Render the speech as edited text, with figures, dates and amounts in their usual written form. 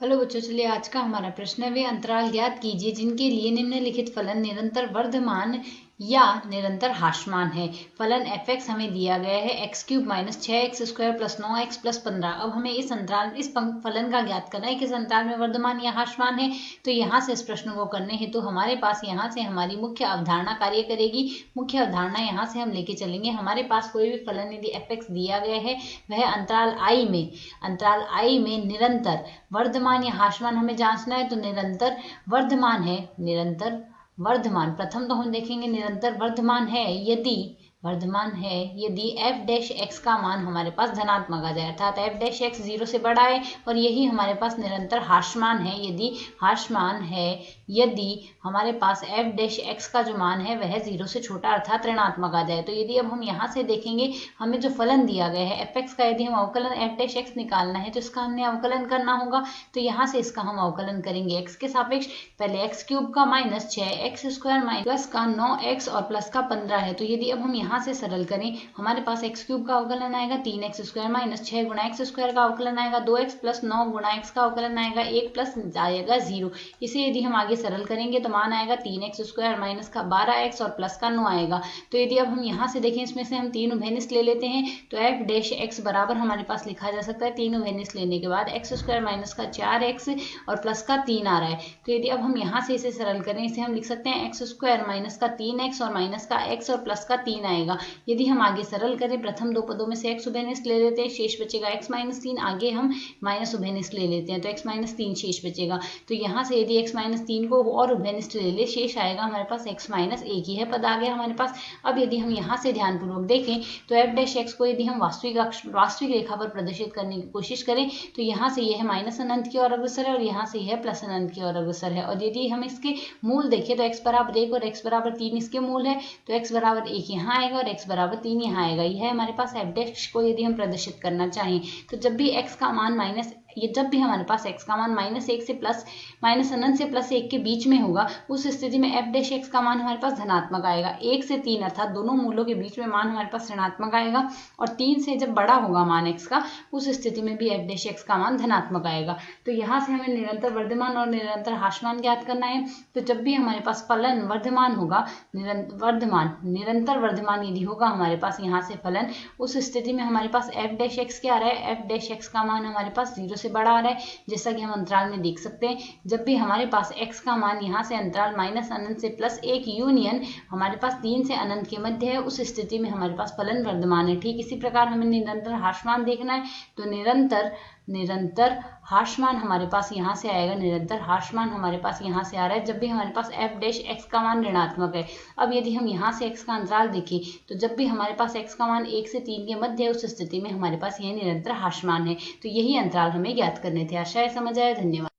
Hello बच्चों, चलिए आज का हमारा प्रश्न है वे अंतराल ज्ञात कीजिए जिनके लिए निम्नलिखित फलन निरंतर वर्धमान या निरंतर ह्रासमान है। फलन f(x) हमें दिया गया है x³ minus 6x² plus 9x plus 15। अब हमें इस फलन का ज्ञात करना है किस अंतराल में वर्धमान या ह्रासमान है। तो यहाँ से इस प्रश्न को करने हेतु तो हमारे पास यहाँ से हमारी मुख्य अवधारणा कार्य करेगी। मुख्य अवधारणा यहाँ से हम लेके चलेंगे। हमारे पास कोई भी फलन यदि f(x) दिया गया है वह अंतराल I में निरंतर वर्धमान या ह्रासमान हमें जांचना है। तो निरंतर वर्धमान है, निरंतर वर्धमान प्रथम तो हम देखेंगे निरंतर वर्धमान है यदि f' का मान हमारे पास धनात्मक आ जाए, अर्थात f' 0 से बड़ा है। और यही हमारे पास निरंतर ह्रासमान है यदि हमारे पास f' का जो मान है वह 0 से छोटा अर्थात ऋणात्मक आ जाए। तो यदि अब हम यहाँ से देखेंगे हमें जो फलन दिया गया है f(x) का यदि हम अवकलन f' निकालना है तो इसका हमने अवकलन करना होगा। तो यहाँ से इसका हम अवकलन करेंगे x के सापेक्ष। पहले x³ का माइनस 6x² माइनस प्लस का 9x और प्लस का 15 है। तो यदि अब हम यहाँ से सरल करें हमारे पास x³ का अवकलन आएगा 3x² माइनस 6 गुणा x² का अवकलन आएगा 2x प्लस 9 गुणा x का अवकलन आएगा 1 प्लस आएगा 0। इसे यदि हम आगे सरल करेंगे तो मान आएगा 3x² माइनस का 12x और प्लस का 9 आएगा। तो यदि अब हम यहाँ से देखें इसमें से हम तीन उभयनिष्ठ ले लेते हैं तो f' बराबर हमारे पास लिखा जा सकता है तीन उभयनिष्ठ लेने के बाद x² माइनस का 4x और प्लस का 3 आ रहा है। तो यदि अब हम यहाँ से इसे सरल करें इसे हम लिख सकते हैं x² माइनस का 3x और माइनस का x और प्लस का 3 आएगा। यदि हम आगे सरल करें प्रथम दो पदों में से x उभयनिष्ठ ले लेते हैं, शेष बचेगा x माइनस 3। आगे हम माइनस उभयनिष्ठ ले लेते हैं तो x माइनस 3 शेष बचेगा। तो यहाँ से यदि x माइनस 3 को और उभयनिष्ठ ले ले शेष आएगा हमारे पास x माइनस 1 ही है पद आ गया हमारे पास। अब यदि हम यहाँ से ध्यानपूर्वक देखें तो f' को यदि हम वास्तविक रेखा पर प्रदर्शित करने की कोशिश करें तो यहाँ से यह माइनस अनंत की ओर अग्रसर है और यहाँ से यह प्लस अनंत की ओर अग्रसर है। और यदि हम इसके मूल देखें तो x बराबर 1 और x बराबर 3 इसके मूल है। तो x बराबर 1 यहाँ आएगा और x बराबर 3 यहाँ आएगा। यह है हमारे पास f' को यदि हम प्रदर्शित करना चाहें तो जब भी हमारे पास x का मान -1 से माइनस अनंत से प्लस 1 के बीच में होगा उस स्थिति में f' का मान हमारे पास धनात्मक आएगा। 1 से 3 अर्थात दोनों मूलों के बीच में मान हमारे पास ऋणात्मक आएगा और 3 से जब बड़ा होगा मान x का उस स्थिति में भी f' का मान धनात्मक आएगा। तो यहाँ से हमें निरंतर वर्धमान और निरंतर ह्रासमान ज्ञात करना है। तो जब भी हमारे पास फलन वर्धमान होगा निरंतर वर्धमान यदि होगा हमारे पास यहाँ से फलन, उस स्थिति में हमारे पास f' क्या आ रहा है, f' का मान हमारे पास 0 से बड़ा आ रहा है जैसा कि हम अंतराल में देख सकते हैं। जब भी हमारे पास x का मान यहाँ से अंतराल माइनस अनंत से प्लस 1 यूनियन हमारे पास 3 से अनंत के मध्य है उस स्थिति में हमारे पास फलन वर्धमान है। ठीक इसी प्रकार हमें निरंतर ह्रासमान देखना है। तो निरंतर ह्रासमान हमारे पास यहाँ से आएगा, निरंतर ह्रासमान हमारे पास यहाँ से आ रहा है जब भी हमारे पास f' का मान ऋणात्मक है। अब यदि हम यहाँ से x का अंतराल देखें तो जब भी हमारे पास x का मान 1 से 3 के मध्य है उस स्थिति में हमारे पास यह निरंतर ह्रासमान है। तो यही अंतराल हमें ज्ञात करने थे। आशा है समझ आया। धन्यवाद।